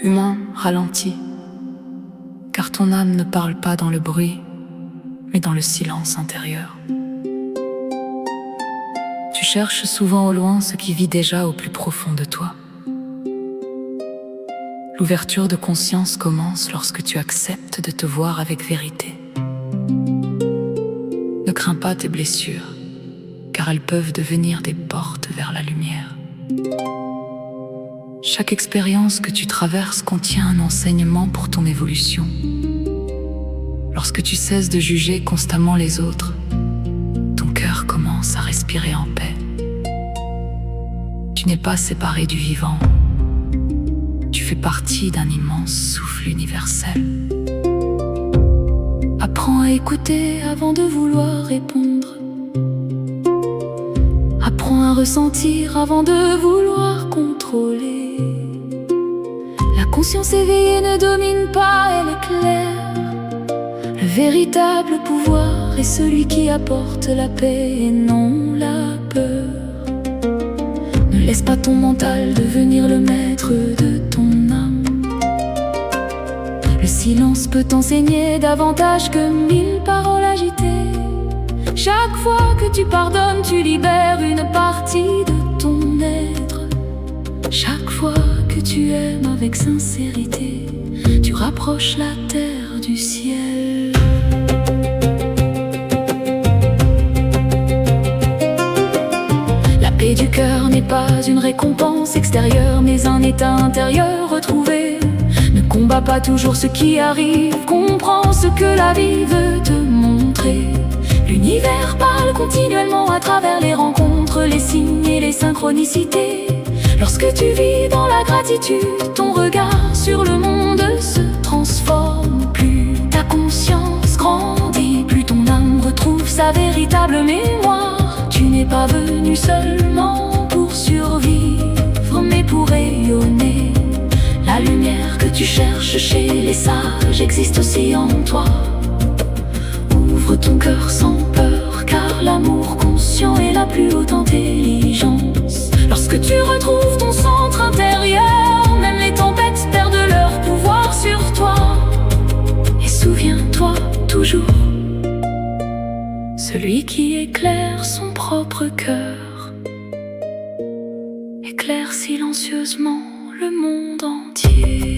Humain, ralentis, car ton âme ne parle pas dans le bruit, mais dans le silence intérieur. Tu cherches souvent au loin ce qui vit déjà au plus profond de toi. L'ouverture de conscience commence lorsque tu acceptes de te voir avec vérité. Ne crains pas tes blessures, car elles peuvent devenir des portes vers la lumière. Chaque expérience que tu traverses contient un enseignement pour ton évolution. Lorsque tu cesses de juger constamment les autres, ton cœur commence à respirer en paix. Tu n'es pas séparé du vivant. Tu fais partie d'un immense souffle universel. Apprends à écouter avant de vouloir répondre. Apprends à ressentir avant de vouloir contrôler. La conscience éveillée ne domine pas, elle éclaire. Le véritable pouvoir est celui qui apporte la paix et non la peur. Ne laisse pas ton mental devenir le maître de ton âme. Le silence peut t'enseigner davantage que 1000 paroles agitées. Chaque fois que tu pardonnes, tu libères une partie de ton être. Chaque fois que tu aimes avec sincérité, tu rapproches la terre du ciel. La paix du cœur n'est pas une récompense extérieure, mais un état intérieur retrouvé. Ne combats pas toujours ce qui arrive, comprends ce que la vie veut te montrer. L'univers parle continuellement à travers les rencontres, les signes et les synchronicités. Lorsque tu vis dans la gratitude, ton regard sur le monde se transforme. Plus ta conscience grandit, plus ton âme retrouve sa véritable mémoire. Tu n'es pas venu seulement pour survivre, mais pour rayonner. La lumière que tu cherches chez les sages existe aussi en toi. Ouvre ton cœur sans peur, car l'amour conscient est la plus haute intelligence. Lorsque tu retrouves ton centre intérieur, même les tempêtes perdent leur pouvoir sur toi. Et souviens-toi toujours, celui qui éclaire son propre cœur éclaire silencieusement le monde entier.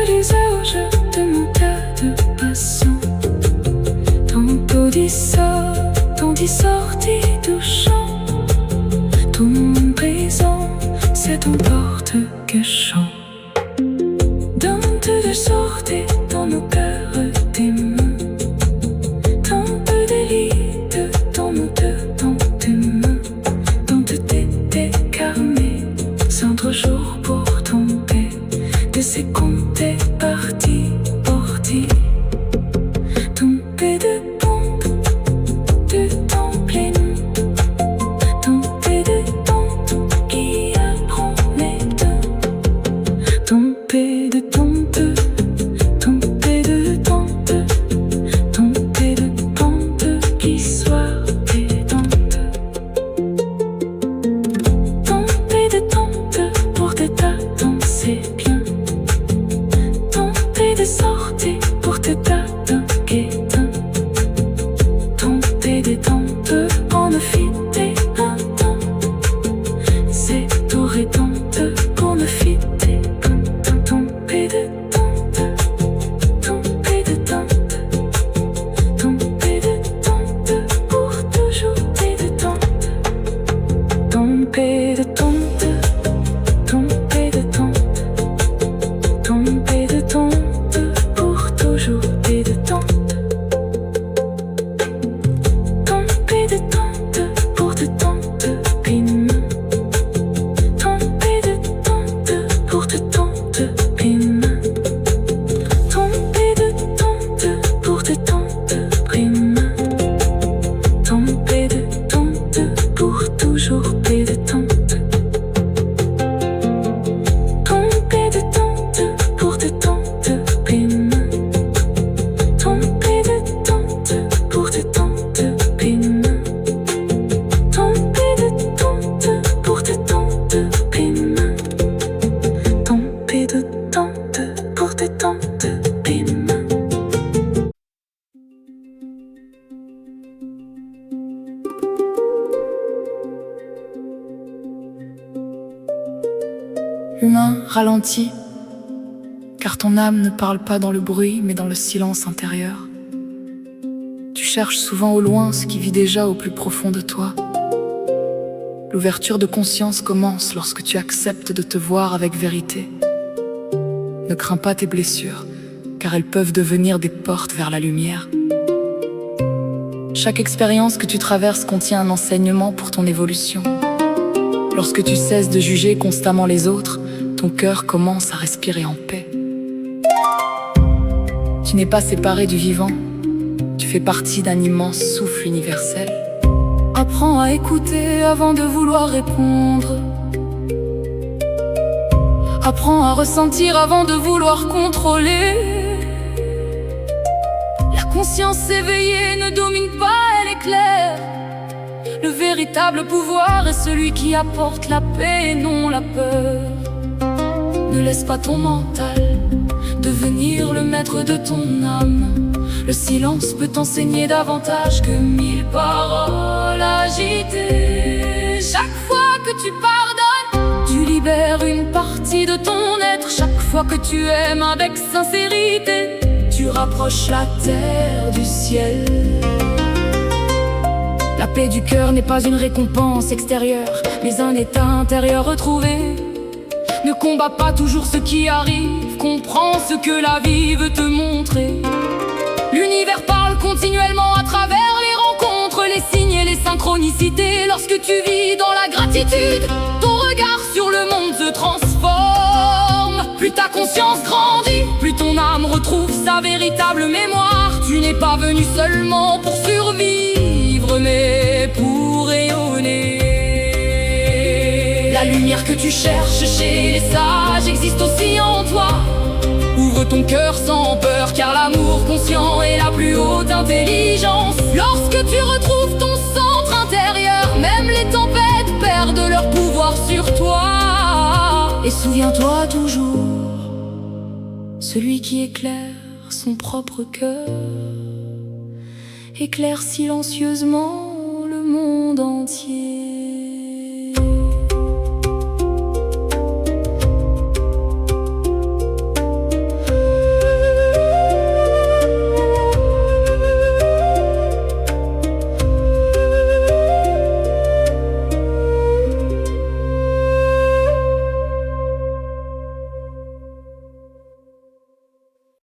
disais au jeu de mon cœur de passant. Tantôt dit ça, tantôt dit sorti du champ. Tout mon présent, c'est ton porte que chante. Dans de sorties dans nos cœurs tes mains. Tant de délices dans nos deux, dans tes mains. Tant de t'étais carmé, sans trop jour pour tomber. De ces comptes partis, portés. Tomber de temps plein. Tomber de temps qui apprend les deux. Tomber de temps. Pour te taper tomber des temps pour ne fitter un temps. C'est tout rétente pour ne fitter un temps. Tomber de temps, tomber de temps, tomber de temps pour toujours de temps. Tomber de temps, tomber de temps, tomber de temps. Toujours et de temps. Tomber de temps pour te tenter pine. Tomber de temps pour te tenter pine. Tomber de temps pour te tenter pine. Tomber de temps pour toujours et de temps. Tomber de temps pour te tenter pine. Tomber de temps pour te tenter pine. Tomber de temps pour te tenter pine. Tomber de temps pour te tenter pine. Humain ralentit, car ton âme ne parle pas dans le bruit, mais dans le silence intérieur. Tu cherches souvent au loin ce qui vit déjà au plus profond de toi. L'ouverture de conscience commence lorsque tu acceptes de te voir avec vérité. Ne crains pas tes blessures, car elles peuvent devenir des portes vers la lumière. Chaque expérience que tu traverses contient un enseignement pour ton évolution. Lorsque tu cesses de juger constamment les autres, ton cœur commence à respirer en paix. Tu n'es pas séparé du vivant, tu fais partie d'un immense souffle universel. Apprends à écouter avant de vouloir répondre. Apprends à ressentir avant de vouloir contrôler. La conscience éveillée ne domine pas, elle éclaire. Le véritable pouvoir est celui qui apporte la paix et non la peur. Ne laisse pas ton mental devenir le maître de ton âme. Le silence peut t'enseigner davantage que 1000 paroles agitées. Chaque fois que tu pardonnes, tu libères une partie de ton être. Chaque fois que tu aimes avec sincérité, tu rapproches la terre du ciel. La paix du cœur n'est pas une récompense extérieure, mais un état intérieur retrouvé. Ne combats pas toujours ce qui arrive, comprends ce que la vie veut te montrer. L'univers parle continuellement à travers les rencontres, les signes et les synchronicités. Lorsque tu vis dans la gratitude, ton regard sur le monde se transforme. Plus ta conscience grandit, plus ton âme retrouve sa véritable mémoire. Tu n'es pas venu seulement pour survivre, mais pour rayonner. La lumière que tu cherches chez les sages existe aussi en toi. Ouvre ton cœur sans peur, car l'amour conscient est la plus haute intelligence. Lorsque tu retrouves ton centre intérieur, même les tempêtes perdent leur pouvoir sur toi. Et souviens-toi toujours, celui qui éclaire son propre cœur éclaire silencieusement le monde entier.